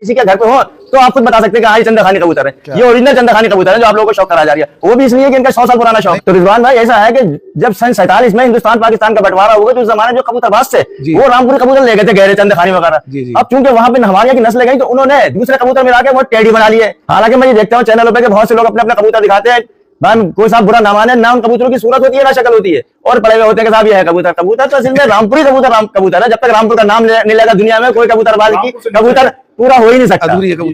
किसी के घर पे हो तो आप खुद बता सकते हैं कि हाँ ये चंदा खानी कबूतर है, ये ओरिजिनल चंदा खानी कबूतर है जो आप लोगों को शौक करा जा रही है। वो भी इसलिए कि इनका 100 साल पुराना शौक। तो रिजवान भाई ऐसा है कि जब सन 47 में हिंदुस्तान पाकिस्तान का बंटवारा हुआ तो उस जमाने जो कबूतरबाज थे वो रामपुरी कबूतर ले गए थे, गहरे चंदा खानी वगैरह। अब चूंकि वहां पे हमारे यहाँ की नस्ल गई तो उन्होंने दूसरे कबूतर मिला के वो टेडी बना लिए। हालांकि मैं ये देखता हूँ चैनलों पे बहुत से लोग अपने अपना कबूतर दिखाते हैं, भाई कोई साहब बुरा ना माने, ना उन कबूतरों की सूरत होती है ना शक्ल होती है, और पड़े हुए होते हैं कि साहब ये है कबूतर। कबूतर तो असल में रामपुरी कबूतर है। जब तक रामपुर का नाम नहीं लेगा दुनिया में कोई कबूतरबाज की कबूतर पूरा हो ही नहीं सकता।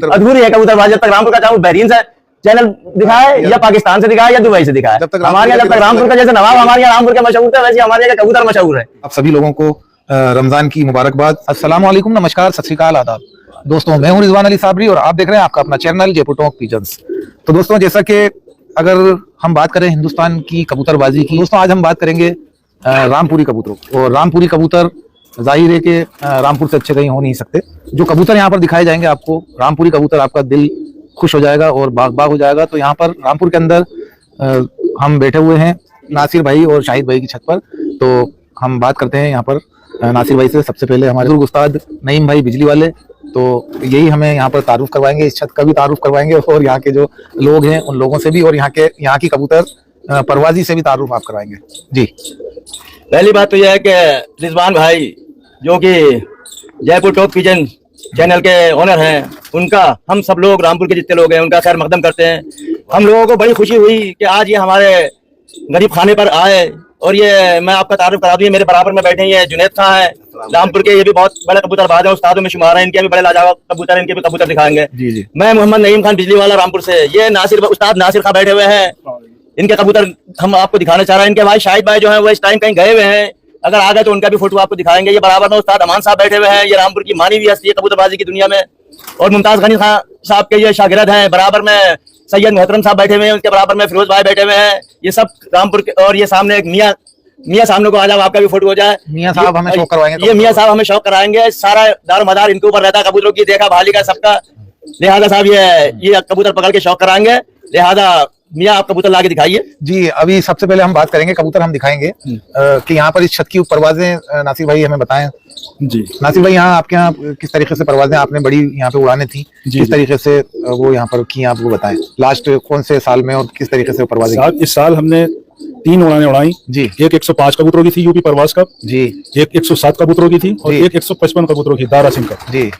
अधूरी है कबूतरबाज जब तक रामपुर का, चाहे बहरीन से चैनल दिखाए या पाकिस्तान से दिखाए या दुबई से दिखाए। हमारे यहाँ जब तक रामपुर का जैसे नवाब हमारे यहाँ रामपुर के मशहूर थे, वैसे हमारे यहाँ कबूतर मशहूर है। आप सभी लोगों को रमजान की मुबारकबाद, अस्सलाम वालेकुम, नमस्कार, सत श्री अकाल, आदाब। दोस्तों मैं हूं रिजवान अली साबरी और आप देख रहे हैं आपका अपना चैनल जयपुर टॉक पिजन्स। तो दोस्तों जैसा कि अगर हम बात करें हिंदुस्तान की कबूतरबाजी की, दोस्तों आज हम बात करेंगे रामपुरी कबूतरों। और रामपुरी कबूतर जाहिर है कि रामपुर से अच्छे कहीं हो नहीं सकते। जो कबूतर यहाँ पर दिखाए जाएंगे आपको, रामपुरी कबूतर, आपका दिल खुश हो जाएगा और बाग बाग हो जाएगा। तो यहाँ पर रामपुर के अंदर हम बैठे हुए हैं नासिर भाई और शाहिद भाई की छत पर। तो हम बात करते हैं यहाँ पर नासिर भाई से। सबसे पहले हमारे उस्ताद नईम भाई बिजली वाले, तो यही हमें यहाँ पर तारुफ करवाएंगे, इस छत का भी तारुफ करवाएंगे और यहाँ के जो लोग हैं उन लोगों से भी, और यहाँ की कबूतर परवाजी से भी तारुफ आप करवाएंगे। जी, पहली बात तो यह है कि रिजवान भाई जो कि जयपुर टॉक पिजन चैनल के ओनर हैं, उनका हम सब लोग रामपुर के जितने लोग हैं उनका खैर मकदम करते हैं। हम लोगों को बड़ी खुशी हुई कि आज ये हमारे गरीब खाने पर आए। और ये मैं आपका तारुफ करा दूं, मेरे बराबर में बैठे ये जुनेद खां है रामपुर के, ये भी बहुत बड़े कबूतरबाज हैं, उस्तादों में शुमार है, इनके भी बड़े लाजवाब कबूतर, इनके भी कबूतर दिखाएंगे। जी। मैं मोहम्मद नईम खान बिजली वाला रामपुर से, ये उस्ताद नासिर खां बैठे हुए हैं, इनके कबूतर हम आपको दिखाना चाह रहे हैं। इनके भाई शाहिद भाई जो है वो इस टाइम कहीं गए हुए हैं, अगर आ गए तो उनका भी फोटो आपको दिखाएंगे। ये बराबर में उस्ताद अमान साहब बैठे हुए हैं, ये रामपुर की मानी हुई हस्ती है कबूतरबाजी की दुनिया में। और मुमताज गनी खां साहब के ये शागिर्द हैं, बराबर में सैयद मोहतरम साहब बैठे हुए हैं, उनके बराबर में फिरोज भाई बैठे हुए हैं, ये सब रामपुर के। और ये सामने एक मियाँ सामने को आ जाओ, आपका भी फोटो हो जाए। मियाँ साहब हमें शौक करवाएंगे। ये मियाँ साहब हमें शौक कराएंगे। सारा दार मदार इनके ऊपर रहता है, कबूतरों की देखा भाली का सबका। लिहाजा साहब ये कबूतर पकड़ के शौक कराएंगे, लिहाजा मियाँ आप कबूतर लाके दिखाइए। जी, अभी सबसे पहले हम बात करेंगे कबूतर, हम दिखाएंगे कि यहाँ पर इस छत की परवाजें नासिर भाई हमें बताएं। जी नासिर भाई, यहाँ आपके यहाँ किस तरीके से परवाजें, आपने बड़ी यहाँ पे उड़ाने थी, किस तरीके से वो यहाँ पर की, आपको बताएं लास्ट कौन से साल में और किस तरीके से परवाजें? इस साल हमने 3 उड़ानें उड़ाई जी। एक 105 कबूतरों की थी यूपी परवाज कप जी, एक 107 कबूतरों की थी और एक 155 कबूतरों की दारा सिंह कप जी।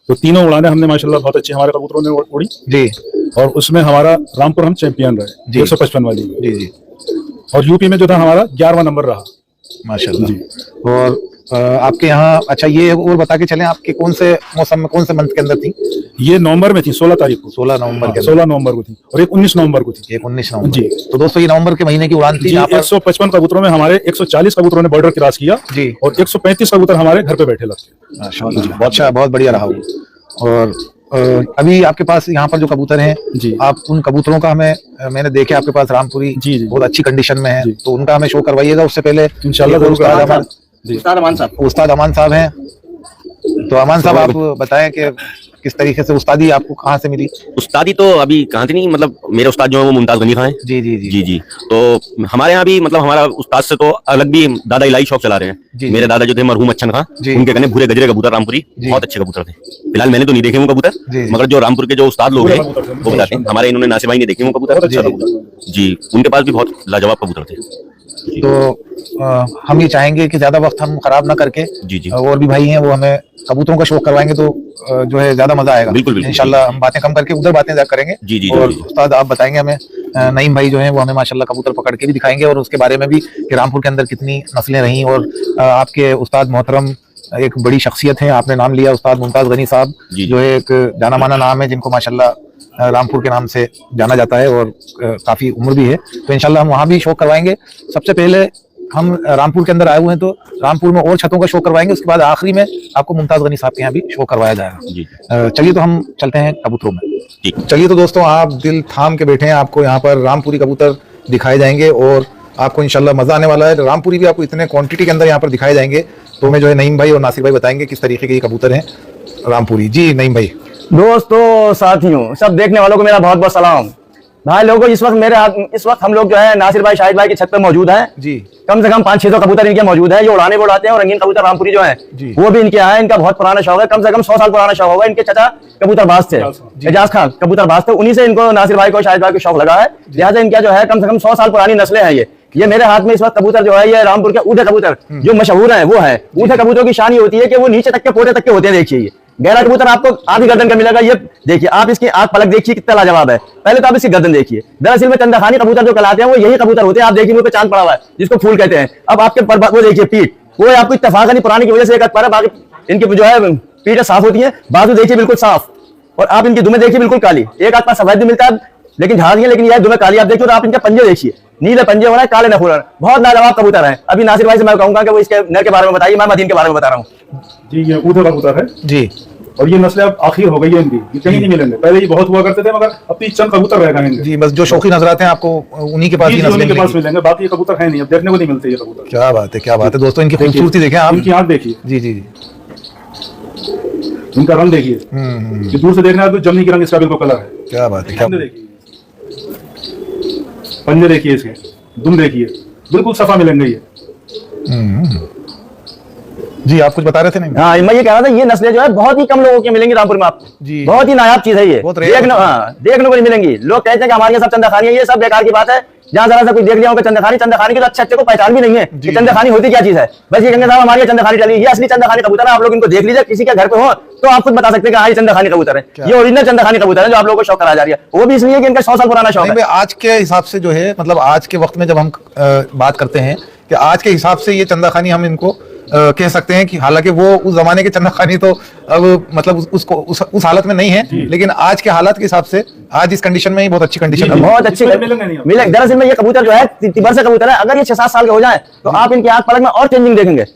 तो तीनों उड़ानें हमने माशाल्लाह बहुत अच्छी हमारे कबूतरों ने उड़ी जी। और उसमें हमारा रामपुर हम चैंपियन रहे 155 वाली जी जी। और यूपी में जो था हमारा 11वां नंबर रहा माशाल्लाह जी। और आपके यहाँ, अच्छा ये और बता के चलें, आपके कौन से मौसम में, कौन से मंथ के अंदर थी? ये नवंबर में थी, 16 तारीख को, 16 नवंबर के, 16 नवंबर को थी। और एक 19 नवंबर को थी, एक 19 नवंबर जी। तो दोस्तों ये नवंबर के महीने की उड़ान थी। 155 कबूतरों में हमारे 140 कबूतरों ने बॉर्डर क्रॉस किया जी, और 135 कबूतर हमारे घर पे बैठे लगते। माशाल्लाह, बहुत अच्छा, बहुत बढ़िया रहा। और अभी आपके पास यहाँ पर जो कबूतर हैं जी, आप उन कबूतरों का हमें, मैंने देखे आपके पास रामपुरी जी बहुत अच्छी कंडीशन में है, तो उनका हमें शो करवाइएगा। उससे पहले इंशाल्लाह उस्ताद अमान साहब हैं, तो अमान साहब आप बताएं कि किस तरीके से उस्तादी आपको कहाँ से मिली? उस्तादी तो अभी कहाँ थी नहीं, मतलब मेरे उस्ताद जो है वो मुमताज गनी खां हैं जी जी जी जी जी। तो हमारे यहाँ भी मतलब हमारा उस्ताद से तो अलग भी दादा इलाही शौक चला रहे हैं। मेरे दादा जो थे मरहूम अच्छन खां, उनके कहने भूरे गजरे कबूतर रामपुरी बहुत अच्छे कबूतर थे। फिलहाल मैंने तो नहीं देखे वो कबूतर, मगर जो रामपुर के जो उस्ताद लोग हैं वो बताते हैं, हमारे इन्होंने नासिर भाई ने देखे वो कबूतर जी, उनके पास भी बहुत लाजवाब कबूतर थे। तो हम ये चाहेंगे कि ज्यादा वक्त हम खराब ना करके जी जी, और भी भाई हैं वो हमें कबूतरों का शौक करवाएंगे तो जो है ज्यादा मजा आएगा। बिल्कुल इंशाल्लाह हम बातें कम करके उधर बातें ज्यादा करेंगे जी जी। और उस्ताद आप बताएंगे हमें, नईम भाई जो हैं वो हमें माशाल्लाह कबूतर पकड़ के भी दिखाएंगे और उसके बारे में भी कि रामपुर के अंदर कितनी नस्लें रही। और आपके उस्ताद मोहतरम एक बड़ी शख्सियत है, आपने नाम लिया उस्ताद मुमताज गनी साहब, जो एक जाना माना नाम है, जिनको माशाल्लाह रामपुर के नाम से जाना जाता है और काफी उम्र भी है। तो इंशाल्लाह हम वहाँ भी शो करवाएंगे। सबसे पहले हम रामपुर के अंदर आए हुए हैं तो रामपुर में और छतों का शो करवाएंगे, उसके बाद आखिरी में आपको मुमताज गनी साहब के यहाँ भी शो करवाया जाएगा। चलिए तो हम चलते हैं कबूतरों में। चलिए तो दोस्तों, आप दिल थाम के बैठे हैं, आपको यहाँ पर रामपुरी कबूतर दिखाए जाएंगे और आपको इंशाल्लाह मजा आने वाला है। रामपुरी भी आपको इतने क्वांटिटी के अंदर यहाँ पर दिखाए जाएंगे। तो मैं जो है नईम भाई और नासिर भाई बताएंगे किस तरीके के ये कबूतर हैं रामपुरी। जी नईम भाई। दोस्तों, साथियों, सब देखने वालों को मेरा बहुत बहुत सलाम। भाई लोगों इस वक्त हम लोग जो है नासिर भाई शाहिद भाई की छत पे मौजूद हैं जी। कम से कम 500-600 कबूतर इनके मौजूद हैं, ये उड़ाने वो उड़ाते हैं। और रंगीन कबूतर रामपुरी जो है वो भी इनके हैं। इनका बहुत पुराना शौक है, कम से कम 100 साल पुराना शौक होगा। इनके चाचा कबूतरबाज थे, एजाज खान कबूतरबाज थे, उन्हीं से इनको नासिर भाई को शाहिद भाई को शौक लगा है। लिहाजा इनका जो है कम से कम 100 साल पुरानी नस्लें हैं। ये मेरे हाथ में इस वक्त कबूतर जो है ये रामपुर के ऊधे कबूतर जो मशहूर है वो है। ऊधे कबूतरों की शान ये होती है कि वो नीचे तक के पोटे तक के होते हैं। देखिए ये गहरा कबूतर आपको आधी गर्दन का मिलेगा। ये देखिए आप इसकी आंख पलक देखिए कितना लाजवाब है। पहले तो आप इसकी गर्दन देखिए। दरअसल में चंदाखानी कबूतर जो कहलाते हैं वो यही कबूतर होते हैं। आप देखिए मुंह पे चांद पड़ा हुआ है जिसको फूल कहते हैं। अब आपके वो देखिए पीठ, वो आपको इत्तेफाकन पुरानी की वजह से एक पर बाकी इनकी जो है पीठ साफ होती है। बाजू देखिए बिल्कुल साफ, और आप इनकी दुमें देखिए बिल्कुल काली। एक आध पास सफेद भी मिलता है लेकिन झाड़ है, लेकिन यह दुमें काली आप देखिए। और आप इनके पंजे देखिए, नीले पंजे होना है, काले नखून, बहुत लाजवाब कबूतर है। अभी नासिर भाई से मैं कहूंगा कि वो इसके नर के बारे में बताइए, मैं मदीन के बारे में बता रहा हूँ जी। ये ऊधे कबूतर है जी, और ये नस्लें अब आखिर हो गई है इनकी, ये कहीं नहीं मिलेंगे। पहले ये बहुत हुआ करते थे मगर अब तो चंद कबूतर रह गए जी। बस जो शौकीन नजर आते हैं आपको उन्हीं के पास ही उन्हीं के पास मिलेंगे, बाकी ये कबूतर है नहीं, अब देखने को नहीं मिलते ये कबूतर। क्या बात है, क्या बात है दोस्तों। इनकी खूबसूरती देखें आप, इनकी आंख देखिए जी जी जी, इनका रंग देखिए, दूर से देखने तो जमनी की रंग इसका बिल्कुल कलर है। क्या बात है, क्या देखिए पंजे देखिए, इसके दुम देखिए, बिल्कुल सफा मिलेंगे ये। जी। आप कुछ बता रहे थे नहीं? हाँ, मैं ये कह रहा था ये नस्लें जो है बहुत ही कम लोगों की मिलेंगी रामपुर में आपको जी। बहुत ही नायाब चीज है ये, देखने को नहीं मिलेंगी। लोग कहते हैं कि हमारे सब चंदाखानी है, ये सब बेकार की बात है। जहाँ जरा सा कुछ देख लिया होगा चंदाखानी की तो अच्छे को पहचान भी नहीं है कि चंदाखानी होती क्या चीज है। बस ये कहेंगे साहब हमारी चंदाखानी चली, ये असली चंदाखानी कबूतर है। आप लोग इनको देख लीजिए, किसी के घर पे हो तो आप खुद बता सकते हैं कि हाँ ये चंदाखानी कबूतर है, ये ओरिजिनल चंदाखानी कबूतर है जो आप लोगों को शौक करा जा रही है। वो भी इसलिए कि इनका 100 साल पुराना शौक है। आज के हिसाब से जो है, मतलब आज के वक्त में जब हम बात करते हैं कि आज के हिसाब से ये चंदाखानी हम इनको कह सकते हैं कि हालांकि वो उस जमाने के चंदाखानी तो अब मतलब उसको उस हालत में नहीं है, लेकिन आज के हालात के हिसाब से आज इस कंडीशन में ही बहुत अच्छी कंडीशन है, बहुत अच्छी मिलेंगे। दरअसल में ये कबूतर जो है तिबर से कबूतर है। अगर ये 6-7 साल के हो जाए तो आप इनकी आंख पलक में और चेंजिंग देखेंगे।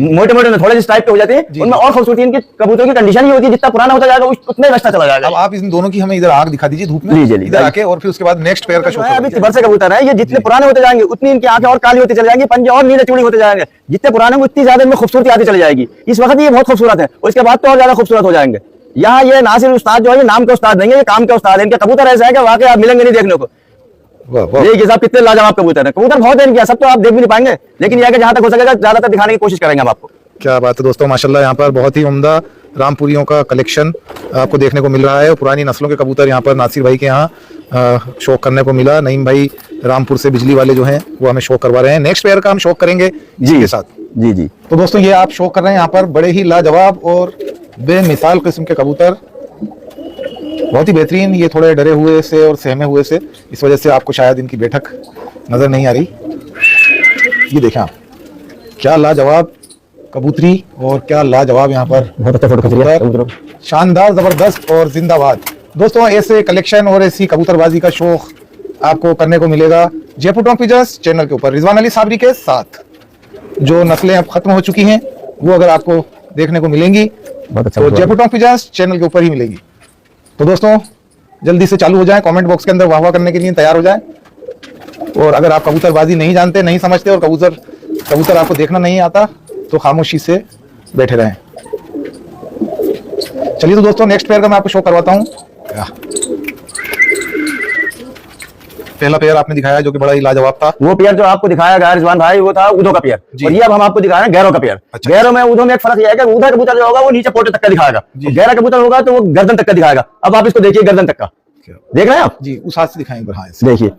मोटे मोटे थोड़े जिस टाइप के हो जाते हैं उनमें और खूबसूरती इनकी कबूतर की कंडीशन ही होती है। जितना पुराना होता जाएगा उतना ही बचता चला जाएगा। अब आप इन दोनों की हमें इधर आग दिखा दीजिए धूप में इधर आके, और फिर उसके बाद नेक्स्ट पेयर का शो है। अभी तिबर से कबूतर है, ये जितने पुराने होते जाएंगे उतनी इनकी आंखें और काली होती चली जाएंगी, पंजे और नीले चूड़ी होते जाएंगे। जितने पुराने होंगे उतनी ज्यादा इनमें खूबसूरती आती चली जाएगी। इस वक्त ये बहुत खूबसूरत है, उसके बाद तो और ज्यादा खूबसूरत हो जाएंगे। यहाँ ये नासिर उस्ताद जो है ये नाम के उस्ताद नहीं है, ये काम के उस्ताद है। इनके कबूतर ऐसे है कि वाकई आप मिलेंगे नहीं देखने को। देखिए साहब कितने लाजवाब कबूतर है। कबूतर बहुत है इनके, सब तो आप देख भी नहीं पाएंगे, लेकिन यह जहां तक हो सकेगा ज्यादातर दिखाने की कोशिश करेंगे हम आपको। क्या बात है दोस्तों, माशाल्लाह यहाँ पर बहुत ही उम्दा रामपुरियों का कलेक्शन आपको देखने को मिल रहा है। और पुरानी नस्लों के कबूतर यहाँ पर नासिर भाई के यहाँ शौक करने को मिला। नईम भाई रामपुर से बिजली वाले जो हैं वो हमें शौक करवा रहे हैं। नेक्स्ट पेयर का हम शौक करेंगे जी के साथ। जी जी। तो दोस्तों ये आप शौक कर रहे हैं यहाँ पर बड़े ही लाजवाब और बेमिसाल किस्म के कबूतर, बहुत ही बेहतरीन। ये थोड़े डरे हुए से और सहमे हुए से, इस वजह से आपको शायद इनकी बैठक नजर नहीं आ रही। ये देखें आप, क्या लाजवाब कबूतरी और क्या लाजवाब यहाँ पर बहुत अच्छा फोटो कबूतर, शानदार, जबरदस्त और जिंदाबाद। दोस्तों ऐसे कलेक्शन और ऐसी कबूतरबाजी का शौक आपको करने को मिलेगा जयपुर टॉप पिजन्स चैनल के ऊपर रिजवान अली साबरी के साथ। जो नस्लें अब खत्म हो चुकी हैं वो अगर आपको देखने को मिलेंगी तो जयपुर टॉप पिजन्स चैनल के ऊपर ही मिलेगी। तो दोस्तों जल्दी से चालू हो जाए, कमेंट बॉक्स के अंदर वाह वाह करने के लिए तैयार हो जाए। और अगर आप कबूतरबाजी नहीं जानते, नहीं समझते और कबूतर आपको देखना नहीं आता तो खामोशी से बैठे रहें। चलिए तो दोस्तों नेक्स्ट पेयर का मैं आपको शो करवाता हूँ। पहला पेयर आपने दिखाया जो कि बड़ा ही लाजवाब था। वो पेयर जो आपको दिखाया गया रिजवान भाई वो था ऊधो का पेयर, और ये अब हम आपको दिखा रहे हैं गैरों का पेयर। गैरों में ऊधो में एक फर्क यह है कि ऊधा कबूतर जो होगा वो नीचे पोटे तक का दिखाएगा, गैरा कबूतर होगा तो वो गर्दन तक का दिखाएगा। अब आप इसको देखिए गर्दन तक का, देख रहे हैं आप जी, उस हाथ से दिखाएंगे। हाँ देखिए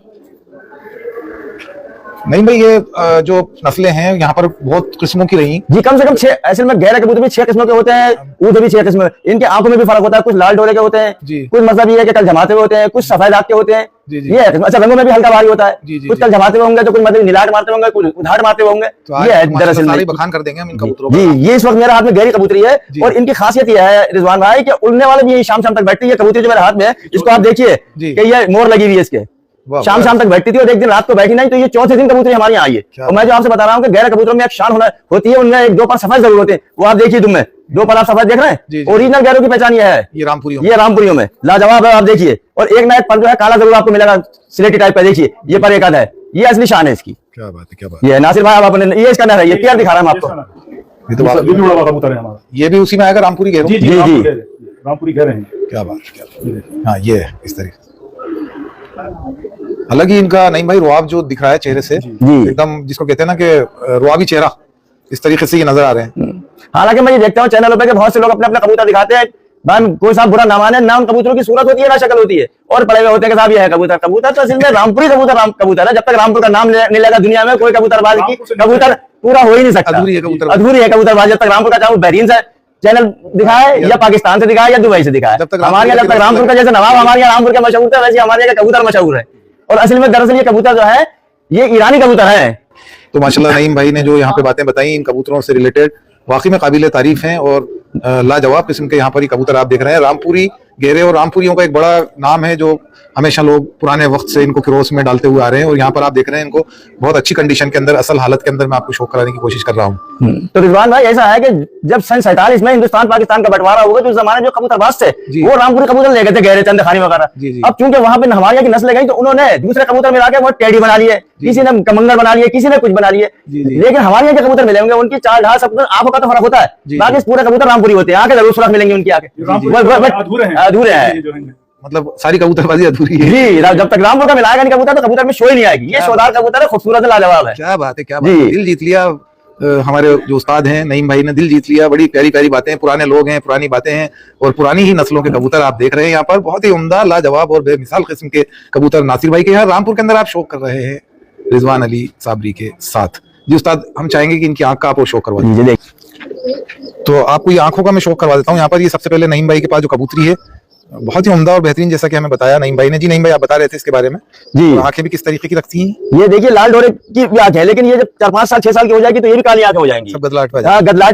नहीं भाई, ये जो नस्लें हैं यहाँ पर बहुत किस्मों की रही जी, कम से कम 6। ऐसे में गहरे कबूतर भी 6 किस्मों के होते हैं, ऊधे भी 6 किस्म। इनके आंखों में भी फर्क होता है, कुछ लाल डोरे के होते हैं, कुछ मतलब ये है कि कल जमाते हुए होते हैं, कुछ सफेद आंख के होते हैं। ये अच्छा रंगों में भी हल्का भारी होता है, कुछ कल जमाते हुए होंगे तो कुछ मतलब नीलाट मारते होंगे, कुछ उधार मारते होंगे। ये है दरअसल में बखान कर देंगे हम इन कबूतरों जी। ये इस वक्त मेरे हाथ में गहरी कबूतरी है और इनकी खासियत यह है रिजवान भाई कि उड़ने वाले भी शाम शाम तक बैठती है। कबूतरी जो मेरे हाथ में है इसको आप देखिए कि ये मोर लगी हुई है इसके, शाम शाम तक बैठती थी और एक दिन रात को बैठी नहीं, तो ये चौथे दिन कबूतरी हमारे यहाँ आई है। और मैं जो आपसे बता रहा हूँ कि गहरे कबूतरों में एक शान होती है, उनमें एक 2 पर सफेद जरूर होते हैं। वो आप देखिए तुम में 2 पर आप सफेद देख रहे हैं, ओरिजिनल गैरों की पहचान ये है। ये रामपुरियों में लाजवाब है, आप देखिए। और एक ना एक पर जो है काला जरूर आपको मिलेगा, स्लेटी टाइप का। देखिए ये पर एक आधा है, ये असली शान है इसकी। क्या बात है, क्या बात। ये नासिर भाई आपने ये इसका नर है, ये पेयर दिखा रहा है आपको। ये तो कबूतर है हमारा, ये भी उसी में आएगा रामपुरी गैरों। जी रामपुरी गैर हैं। क्या बात, क्या। हाँ ये इस तरीके अलग ही इनका नईम भाई रुआब जो दिख रहा है चेहरे से, एकदम जिसको कहते हैं ना कि रुआबी चेहरा, इस तरीके से ये नजर आ रहे हैं। हालांकि मैं ये देखता हूँ चैनलों पे कि बहुत से लोग अपने अपने कबूतर दिखाते हैं, कोई साहब बुरा ना माने, ना उन कबूतरों की सूरत होती है ना शक्ल होती है, और पड़े हुए होते हैं कि साहब ये है कबूतर। कबूतर तो असल में रामपुरी कबूतर कबूतर है। जब तक रामपुर का नाम नहीं लगा दुनिया में, कोई कबूतरबाज की कबूतर पूरा हो ही नहीं सकता। अधूरी है कबूतरबाज जब तक रामपुर का, चाहे बहरीन से चैनल दिखाए या पाकिस्तान से दिखाए या दुबई से दिखाए। हमारे यहाँ जब तक रामपुर का, जैसे नवाब हमारे यहाँ रामपुर का मशहूर था, वैसे हमारे यहाँ कबूतर मशहूर है। और असल में दरअसल ये कबूतर जो है ये ईरानी कबूतर है। तो माशाल्लाह नईम भाई ने जो यहाँ पे बातें बताई इन कबूतरों से रिलेटेड, वाकई में काबिल तारीफ हैं और लाजवाब किस्म के यहाँ पर ही कबूतर आप देख रहे हैं। रामपुरी घेरे और रामपुरियों का एक बड़ा नाम है जो हमेशा लोग पुराने वक्त से इनको क्रोस में डालते हुए आ रहे हैं, और यहाँ पर आप देख रहे हैं इनको बहुत अच्छी कंडीशन के अंदर, असल हालत के अंदर मैं आपको शो कराने की कोशिश कर रहा हूँ। तो रिजवान भाई ऐसा है कि जब सन 47 में हिंदुस्तान पाकिस्तान का बंटवारा हुआ, तो उस जमाने जो कबूतरबाज थे वो रामपुरी कबूतर ले गए थे, गहरे चंद खानी वगैरह। अब चूंकि वहां पे हमारे यहाँ की नस्लें गई, तो उन्होंने दूसरे कबूतर मिला के वो टेडी बना लिए, किसी ने कमंगर बना लिए, किसी ने कुछ बना लिए। लेकिन हमारे यहाँ के कबूतर मिलेंगे उनकी चाल ढाल सब आंखों का तो फर्क होता है, बाकी पूरे कबूतर रामपुरी होते हैं। आंखें जरूर सुराख मिलेंगी उनकी, आंखें अधूरे हैं, मतलब सारी कबूतरबाजी अधूरी है जी। जब तक रामपुर का मिलाएगा नहीं कबूतर, तो कबूतर में शो ही नहीं आएगी। ये शोदार कबूतर है, खूबसूरत है, लाजवाब है। क्या बात है, क्या बात है। दिल जीत लिया हमारे जो उस्ताद हैं नईम भाई ने, दिल जीत लिया। बड़ी प्यारी प्यारी बातें, पुराने लोग हैं, पुरानी बातें हैं, और पुरानी ही नस्लों के कबूतर आप देख रहे हैं यहाँ पर। बहुत ही उम्दा, लाजवाब और बेमिसाल किस्म के कबूतर नासिर भाई के यहाँ रामपुर के अंदर आप शो कर रहे हैं रिजवान अली साबरी के साथ। जी उस्ताद, हम चाहेंगे कि इनकी आंख का आप शो करवा दीजिए। तो आपको ये आंखों का मैं शो करवा देता हूँ। यहाँ पर ये सबसे पहले नईम भाई के पास जो कबूतरी है, बहुत ही उम्दा और बेहतरीन, जैसा कि हमें बताया नईम भाई ने। जी नईम भाई, आप बता रहे थे इसके बारे में जी, आंखें भी किस तरीके की रखती हैं? ये देखिए लाल डोरे की आंख है, लेकिन ये जब 4-5 साल 6 साल की हो जाएगी तो ये भी काली आंखें हो जाएंगी, सब गदलाहट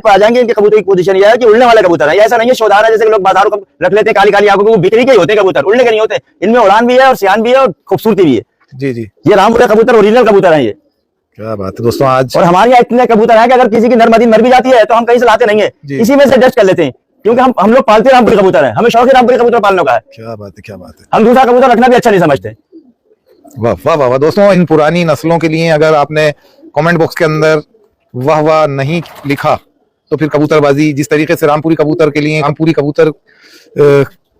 पे आ जाएंगे। इनके कबूतर की पोजीशन ये है कि उड़ने वाले कबूतर है, ऐसा नहीं है शोधार है जैसे लोग बाजारों को रख लेते हैं काली काली आंखों को, वो बिक्री के ही होते हैं कबूतर, उड़ने के नहीं होते। इनमें उड़ान भी है और सियान भी है और खूबसूरती भी है। जी जी, ये रामपुर का कबूतर ओरिजिनल कबूतर है ये। क्या बात है दोस्तों। आज और हमारे यहाँ इतने कबूतर है कि अगर किसी की नर मर भी जाती है तो हम कहीं से लाते नहीं है, इसी में से एडजस्ट कर लेते हैं, क्योंकि हम लोग पालते रामपुरी कबूतर है, हमें शौक है रामपुरी कबूतर पालने का है। क्या बात है, क्या बात है। हम दूसरा कबूतर रखना भी अच्छा नहीं समझते। वाह वाह वाह वाह दोस्तों, इन पुरानी नस्लों के लिए अगर आपने कमेंट बॉक्स के अंदर वाह वाह नहीं लिखा तो फिर कबूतरबाजी, जिस तरीके से रामपुरी कबूतर के लिए रामपुरी कबूतर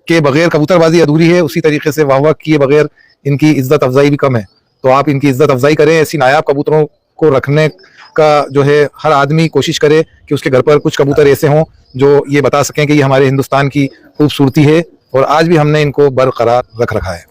के बगैर कबूतरबाजी अधूरी है, उसी तरीके से वाह वाह किए बगैर इनकी इज्जत अफजाई भी कम है। तो आप इनकी इज्जत अफजाई करें, ऐसी नायाब कबूतरों को रखने का जो है हर आदमी कोशिश करे कि उसके घर पर कुछ कबूतर ऐसे हों जो ये बता सकें कि ये हमारे हिंदुस्तान की खूबसूरती है, और आज भी हमने इनको बरकरार रख रखा है।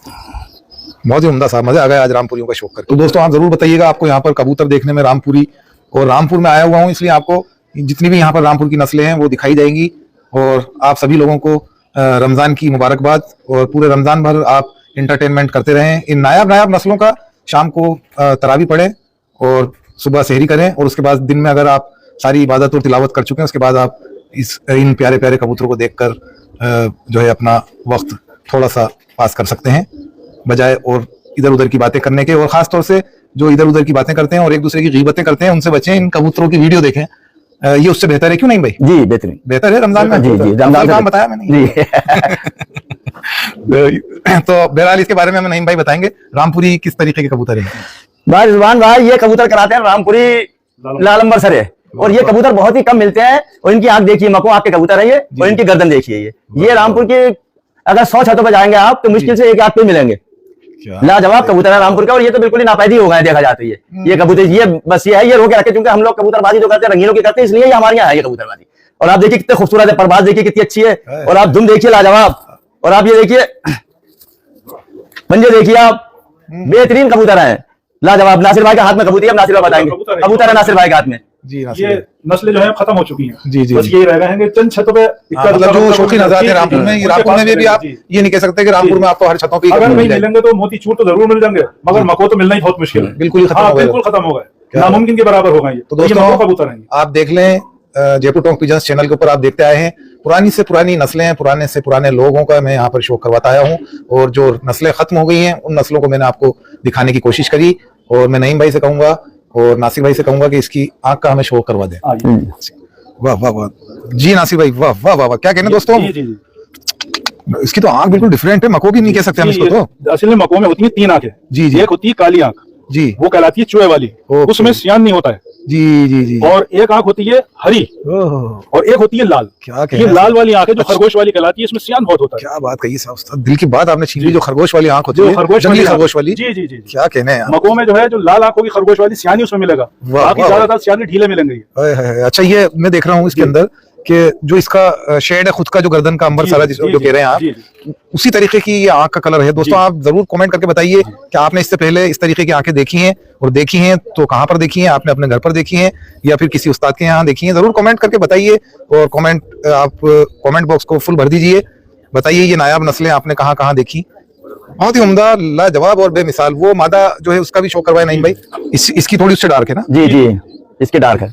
बहुत ही उम्दा साहब, मजा आ गया आज रामपुरियों का शौक करके। तो दोस्तों आप जरूर बताइएगा आपको यहाँ पर कबूतर देखने में रामपुरी, और रामपुर में आया हुआ हूँ इसलिए आपको जितनी भी यहाँ पर रामपुर की नस्लें हैं वो दिखाई जाएंगी। और आप सभी लोगों को रमजान की मुबारकबाद, और पूरे रमजान भर आप इंटरटेनमेंट करते रहें। इन नायाब नायाब नस्लों का शाम को तरावी पढ़ें और सुबह सहरी करें, और उसके बाद दिन में अगर आप सारी इबादत और तिलावत कर चुके हैं, उसके बाद आप इन प्यारे प्यारे कबूतरों को देखकर जो है अपना वक्त थोड़ा सा पास कर सकते हैं, बजाय और इधर उधर की बातें करने के। और खास तौर से जो इधर उधर की बातें करते हैं और एक दूसरे की गीबतें करते हैं, उनसे बचें। इन कबूतरों की वीडियो देखें, ये उससे बेहतर है, क्यों नहीं भाई? जी बेहतरीन, बेहतर है रमजान में। जी जी, रमजान काम बताया मैंने जी। तो बहरहाल इसके बारे में हमें नईम भाई बताएंगे रामपुरी किस तरीके के कबूतर है। भाई रिजवान भाई, ये कबूतर कराते हैं रामपुरी लाल अंबर सर है, और ये कबूतर बहुत ही कम मिलते हैं। और इनकी आंख देखिए, मको आपके कबूतर है ये, और इनकी गर्दन देखिए। ये रामपुर के अगर 100 छतों पर जाएंगे आप तो मुश्किल से एक आंख पे मिलेंगे। लाजवाब कबूतर है रामपुर का, और ये तो बिल्कुल ही नापैदी हो गए देखा जाता है। ये कबूतर ये बस ये है, ये रोके रखे, क्योंकि हम लोग कबूतरबाजी जो करते हैं रंगीनों की करते हैं, इसलिए ये हमारे यहाँ है ये कबूतरबाजी। और आप देखिए कितने खूबसूरत है, परवाज देखिए कितनी अच्छी है, और आप धुन देखिए लाजवाब, और आप ये देखिए पंजे देखिए आप, बेहतरीन कबूतर है, लाजवाब। नासिर भाई के हाथ में कबूतर, नासिर भाई बताएंगे कबूतर है नासिर भाई के हाथ में जी। ये नस्लें जो है खत्म हो चुकी हैं जी जी, बस यही रह गए हैं कि चंद छतों पे मतलब जो शौकीन हजरात हैं रामपुर में, रामपुर में भी आप ये नहीं कह सकते कि रामपुर में आपको हर छतों पे अगर नहीं मिलेंगे तो मोती चूर तो जरूर मिल जाएंगे, मगर मको तो मिलना ही बहुत मुश्किल है। बिल्कुल खत्म हो गए, नामुमकिन के बराबर हो गए। तो दोस्तों कबूतर हैं, आप देख लें जयपुर टॉक पिजन्स चैनल के ऊपर आप देखते आए हैं, पुरानी से पुरानी नस्लें हैं, पुराने से पुराने लोगों का मैं यहाँ पर शो करवाता आया हूँ, और जो नस्लें खत्म हो गई हैं उन नस्लों को मैंने आपको दिखाने की कोशिश करी। और मैं नईम भाई से कहूंगा और नासिर भाई से कहूंगा कि इसकी आंख का हमें शो करवा दें। वाह वाह वाह जी नासिर भाई, वाह वाह वाह, क्या कहने दोस्तों। इसकी तो आंख बिल्कुल डिफरेंट है, मको की नहीं कह सकते हम इसको। तो असल में मको में होती है 3 आंखें जी जी। एक होती है काली आंख जी, वो कहलाती है चूहे वाली, उसमें सियान नहीं होता है। जी जी जी। और एक आंख होती है हरी और एक होती है लाल। क्या ये लाल वाली आंख है जो खरगोश वाली कहलाती है, इसमें सियान बहुत होता है। क्या बात कही साहब, उस्ताद दिल की बात आपने छीन ली। जो खरगोश वाली आंख होती है, जंगली खरगोश वाली, जी जी जी, क्या कहने हैं मको में जो है जो लाल आंख होगी खरगोश वाली, सियानी उसमें मिलेगा, बाकी ज्यादातर सियानी ढीले मिलेंगे। अच्छा, ये मैं देख रहा हूँ इसके अंदर कि जो इसका शेड है खुद का, जो गर्दन का अंबर सारा जो कह रहे हैं आप, उसी तरीके की ये आंख का कलर है। दोस्तों आप जरूर कमेंट करके बताइए कि आपने इससे पहले इस तरीके की आंखें देखी हैं, और देखी हैं तो कहाँ पर देखी हैं, आपने अपने घर पर देखी हैं या फिर किसी उस्ताद के यहाँ देखी हैं, जरूर कमेंट करके बताइए। और आप कमेंट बॉक्स को फुल भर दीजिए, बताइए ये नायाब नस्लें आपने कहाँ कहाँ देखी। बहुत ही उम्दा, लाजवाब और बेमिसाल। वो मादा जो है उसका भी शो करवाए नहीं भाई, इसकी थोड़ी उससे डार्क है ना? जी जी, इसकी डार्क है।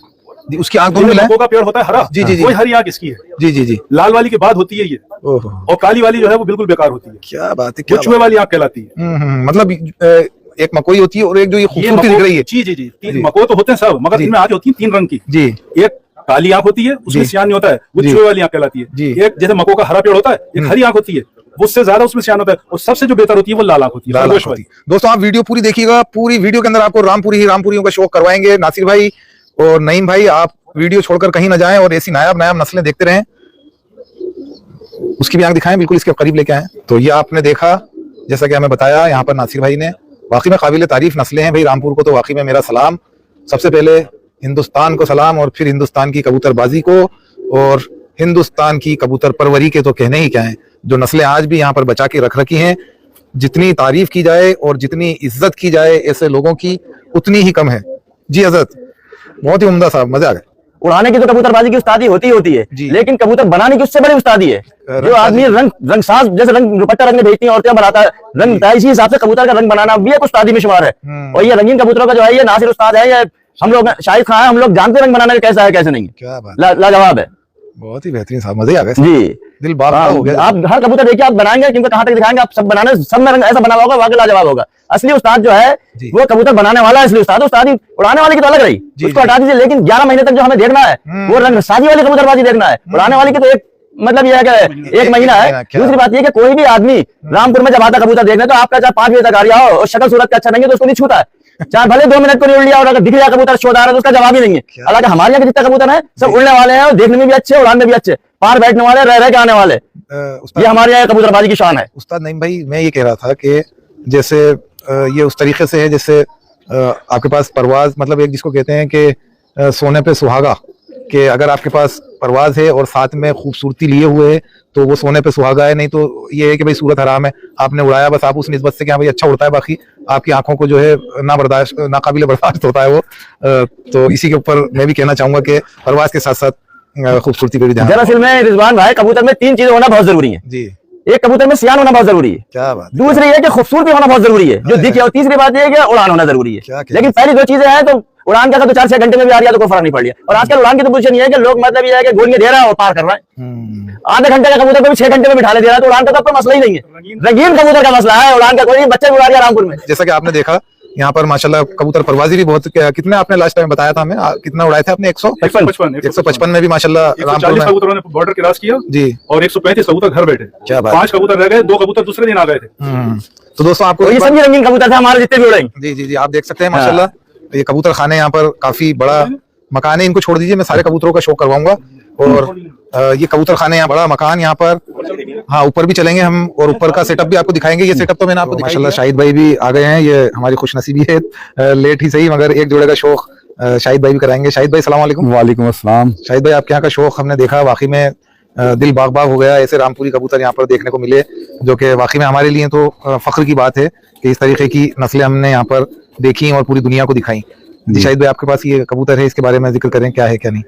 उसकी आंख दोनों मिला का पेड़ होता है हरा, जी जी जी, वही हरी आंख इसकी है। जी जी जी। लाल वाली के बाद होती है ये, और काली वाली जो है वो बिल्कुल बेकार होती है। क्या बात है, वो चूहे वाली आंख कहलाती है। मतलब एक मकोई होती है और एक जो ये खूबसूरती दिख रही है। जी जी जी, तीन मको तो होते हैं सब, मगर इनमें आंखें होती हैं 3 रंग की। जी, एक काली आंख होती है, उसमें सियान नहीं होता है, वो चूहे वाली आंख कहलाती है। एक जैसे मको का हरा पेड़ होता है, एक हरी आंख होती है, उससे ज्यादा उसमें सियान होता है, और सबसे जो बेहतर होती है वो लाल आंख होती है, खरगोश वाली। दोस्तों आप वीडियो पूरी देखिएगा, पूरी वीडियो के अंदर आपको रामपुरियों का शौक करवाएंगे। नासिर भाई और नईम भाई, आप वीडियो छोड़कर कहीं ना जाएं और ऐसी नायाब नस्लें देखते रहें। उसकी भी आंख दिखाएं, बिल्कुल इसके करीब लेके आए। तो ये आपने देखा, जैसा कि हमें बताया यहाँ पर नासिर भाई ने, वाकई में काबिल तारीफ नस्लें हैं भाई। रामपुर को तो वाकई में मेरा सलाम, सबसे पहले हिंदुस्तान को सलाम, और फिर हिंदुस्तान की कबूतरबाजी को और हिंदुस्तान की कबूतर परवरी के तो कहने ही क्या है। जो नस्लें आज भी यहाँ पर बचा के रख रखी हैं, जितनी तारीफ की जाए और जितनी इज्जत की जाए ऐसे लोगों की, उतनी ही कम है। जी हजरत, बहुत ही उम्दा साहब, मजा आ गया। उड़ाने की तो कबूतरबाजी की उस्तादी होती है, लेकिन कबूतर बनाने की उससे बड़ी उस्तादी है। जो आदमी रंग साज, जैसे रंग दुपट्टा रंग भेजती है औरतें, बनाता है रंग, इसी हिसाब से कबूतर का रंग बनाना भी एक उस्तादी में शुमार है। और ये रंगीन कबूतरों का जो है, ये नासिर उस्ताद है, ये हम लोग शाहिद खान, हम लोग जानते रंग बनाना कैसा है कैसे नहीं। क्या बात, लाजवाब है, बहुत ही बेहतरीन साहब, मजे आ गए जी। दिल बाग हो गया। आप हर कबूतर देखिए, आप बनाएंगे क्योंकि कहाँ तक दिखाएंगे आप, सब बनाने, सब में रंग ऐसा बना होगा, वाकई लाजवाब होगा। असली उस्ताद जो है वो कबूतर बनाने वाला है, असली उस्ताद। उस्तादी उड़ाने वाले की तो अलग रही, उसको हटा दीजिए, लेकिन 11 महीने तक जो हमें देखना है वो रंग साजी वाली कबूतरबाजी देखना है। उड़ाने वाली की तो एक मतलब ये है कि 1 महीना है। दूसरी बात ये कि कोई भी आदमी रामपुर में जब आता कबूतर देखने, तो आपका चाहे 5 बजे तक आ रहा हो और शक्ल सूरत का अच्छा नहीं है तो उसको नहीं छूता है, चाहे भले 2 मिनट को नहीं उड़ लिया, और अगर दिख जाए कबूतर शोदार है तो उसका जवाब ही नहीं है। हालांकि हमारे यहाँ के जितने कबूतर है सब उड़ने वाले हैं, और देखने में भी अच्छे, उड़ाने में भी अच्छे, पार बैठने वाले, रह के आने वाले। ये हमारे यहाँ कबूतरबाजी की शान है। उस्ताद नईम भाई, मैं ये कह रहा था कि जैसे ये उस तरीके से है जैसे आपके पास परवाज, मतलब एक जिसको कहते हैं कि सोने पे सुहागा, कि अगर आपके पास परवाज है और साथ में खूबसूरती लिए हुए है तो वो सोने पे सुहागा है। नहीं तो ये है कि भाई सूरत हराम है, आपने उड़ाया बस आप उस निस्बत से कि हाँ भाई अच्छा उड़ता है, बाकी आपकी आंखों को जो है नाकाबिले बर्दाश्त होता है वो। तो इसी के ऊपर मैं भी कहना चाहूंगा कि परवाज के साथ साथ खूबसूरती पे भी ध्यान। दरअसल में रिजवान भाई, कबूतर में 3 चीजें होना बहुत जरूरी है जी। एक कबूतर में सियान होना बहुत जरूरी है, क्या बात। दूसरी है कि खूबसूरती होना बहुत जरूरी है जो दिखे, और तीसरी बात यह है कि उड़ान होना जरूरी है। लेकिन पहली 2 चीजें हैं तो उड़ान का तो 4-6 घंटे में भी आ रही है तो कोई फर्क नहीं पड़ रहा। और आजकल उड़ान की तो पोजीशन ये है कि लोग मतलब ये है कि गोलियां दे रहा है और पार कर रहा है। आधे घंटे का कबूतर को भी 6 घंटे में बिठा ले दे रहा है, तो उड़ान का तो कोई मसला ही नहीं है। रंगीन कबूतर का मसला है, उड़ान का कोई। बच्चे भी उड़ा दिया रामपुर में। जैसा कि आपने देखा यहाँ पर माशाल्लाह कबूतर परवाजी भी बहुत, कितने आपने लास्ट टाइम बताया था हमें, कितना उड़ाए थे आपने? 155 में भी माशाल्लाह 140 कबूतरों ने बॉर्डर क्रॉस किया जी, और 135 कबूतर घर बैठे। क्या बात, 5 कबूतर रह गए, 2 कबूतर दूसरे दिन आ गए थे। तो दोस्तों आपको ये सभी रंगीन कबूतर थे हमारे जितने भी उड़े। जी जी जी, आप देख सकते हैं माशाल्लाह ये कबूतर खाने यहाँ पर काफी बड़ा मकान है। इनको छोड़ दीजिए, मैं सारे कबूतरों का शो करवाऊंगा। और ये कबूतर खाने यहाँ बड़ा मकान यहाँ पर, हाँ ऊपर भी चलेंगे हम और ऊपर का सेटअप भी आपको दिखाएंगे। ये सेटअप तो मैंने आपको माशाल्लाह शाहिद भाई भी आ गए हैं, ये हमारी खुशनसीबी है, लेट ही सही मगर एक जोड़े का शौक शाहिद भाई भी कराएंगे। शाहिद भाई सलाम वालेकुम। वालेकुम अस्सलाम। शाहिद भाई आपके यहाँ का शौक हमने देखा, वाकई में दिल बाग बाग हो गया। ऐसे रामपुरी कबूतर यहाँ पर देखने को मिले जो कि वाकई में हमारे लिए तो फख्र की बात है कि इस तरीके की नस्लें हमने यहाँ पर देखी और पूरी दुनिया को दिखाई। जी शाहिद भाई आपके पास ये कबूतर है, इसके बारे में जिक्र करें, क्या है क्या नहीं?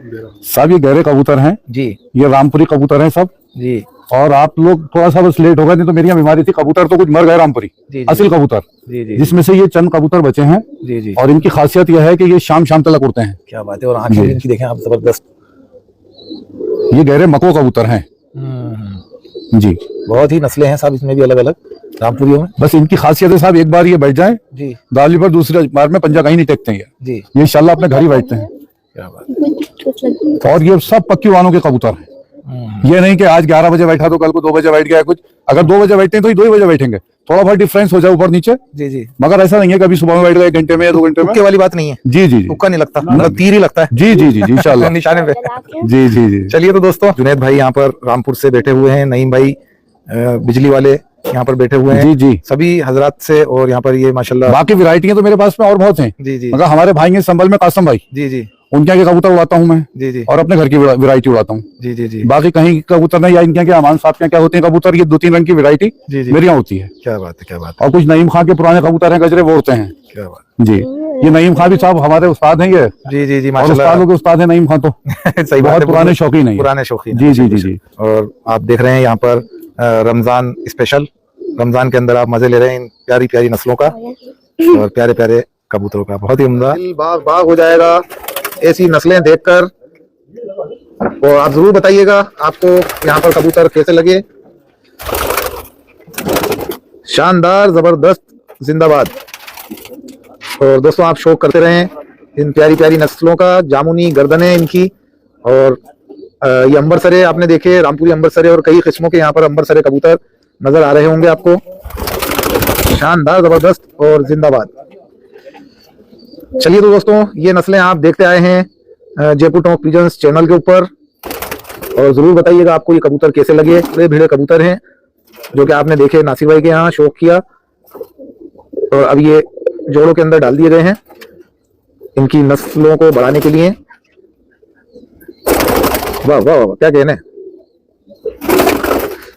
सब ये गहरे कबूतर हैं जी, ये रामपुरी कबूतर हैं सब जी। और आप लोग थोड़ा सा बस लेट हो गए, नहीं तो मेरी यहाँ बीमारी थी, कबूतर तो कुछ मर गए रामपुरी असल कबूतर जी जी, जिसमें से ये चंद कबूतर बचे हैं जी जी। और इनकी खासियत यह है कि ये शाम शाम तक उड़ते हैं। क्या बात है। और आंखें इनकी देखें आप, जबरदस्त। ये गहरे मको कबूतर हैं जी, बहुत ही नस्लें हैं साहब इसमें भी अलग अलग रामपुरियों में। बस इनकी खासियत है साहब, एक बार ये बैठ जाए जी दाली पर, दूसरी बार में पंजा कहीं नहीं टेकते हैं जी, ये इंशाल्लाह अपने घर ही बैठते हैं। क्या बात। और ये सब पक्की उड़ानों के कबूतर हैं। ये नहीं कि आज 11 बजे बैठा तो कल को 2 बजे बैठ गया कुछ। अगर 2 बजे बैठते हैं तो 2 ही बजे बैठेंगे, थोड़ा बहुत डिफरेंस हो जाए ऊपर नीचे, जी जी, मगर ऐसा नहीं है कभी सुबह में बैठ गए 1 घंटे में या 2 घंटे में। तुक्के वाली बात नहीं है, जी जी जी, तुक्का नहीं लगता, मतलब तीर ही लगता है। जी जी जी जी, इंशाल्लाह निशाने पे। जी जी जी। चलिए तो दोस्तों, जुनैद भाई यहाँ पर रामपुर से बैठे हुए हैं, नईम भाई बिजली वाले यहाँ पर बैठे हुए हैं, जी जी, सभी हजरात से, और यहाँ पर ये माशाल्लाह बाकी वैरायटियां तो मेरे पास में और बहुत हैं। जी जी मगर हमारे भाई हैं संभल में कासम भाई, जी जी उनके यहाँ के कबूतर उड़ाता हूँ मैं, जी जी और अपने घर की वैरायटी उड़ाता हूँ। जी जी जी, बाकी कहीं कबूतर नहीं, या इनके यहाँ के अमान साहब के यहाँ क्या होते हैं कबूतर, ये 2-3 रंग की वैरायटी जी जी, मेरे यहाँ होती है। क्या बात है, क्या बात है, और कुछ नईम खां के पुराने कबूतर हैं, गजरे वो उड़ते हैं क्या बात जी। ये नईम खां भी साहब हमारे उस्ताद हैं, ये जी जी जी, और माशाल्लाह उस्तादों के उस्ताद हैं नईम खां तो सही बात बहुत है, पुराने शौकीन हैं, पुराने शौकीन। जी जी जी जी। और आप देख रहे हैं यहाँ पर रमजान स्पेशल, रमजान के अंदर आप मजे ले रहे हैं इन प्यारी प्यारी नस्लों का और प्यारे प्यारे कबूतरों का, बहुत ही उम्दा। बाग बाग हो जाएगा ऐसी नस्लें देखकर। और आप जरूर बताइएगा आपको यहाँ पर कबूतर कैसे लगे, शानदार, जबरदस्त, जिंदाबाद। और दोस्तों आप शौक करते रहें इन प्यारी प्यारी नस्लों का, जामुनी गर्दनें इनकी, और ये अंबरसरे आपने देखे, रामपुरी अंबरसरे, और कई किस्मों के यहाँ पर अंबरसरे कबूतर नजर आ रहे होंगे आपको, शानदार, जबरदस्त और जिंदाबाद। चलिए तो दोस्तों, ये नस्लें आप देखते आए हैं जयपुर टॉप पिजन्स चैनल के ऊपर, और जरूर बताइएगा आपको ये कबूतर कैसे लगे। बड़े भिड़े कबूतर हैं जो कि आपने देखे नासिर भाई के यहाँ, शौक किया, और अब ये जोड़ों के अंदर डाल दिए गए हैं इनकी नस्लों को बढ़ाने के लिए। वाह वाह वाह, क्या कहने।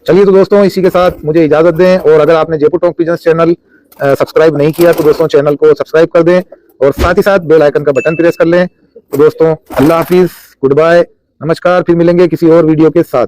चलिए तो दोस्तों, इसी के साथ मुझे इजाजत दें, और अगर आपने Jaipur top pigeons channel subscribe नहीं किया तो दोस्तों चैनल को सब्सक्राइब कर दें, और साथ ही साथ बेल आइकन का बटन प्रेस कर लें। तो दोस्तों अल्लाह हाफिज, गुड बाय, नमस्कार, फिर मिलेंगे किसी और वीडियो के साथ।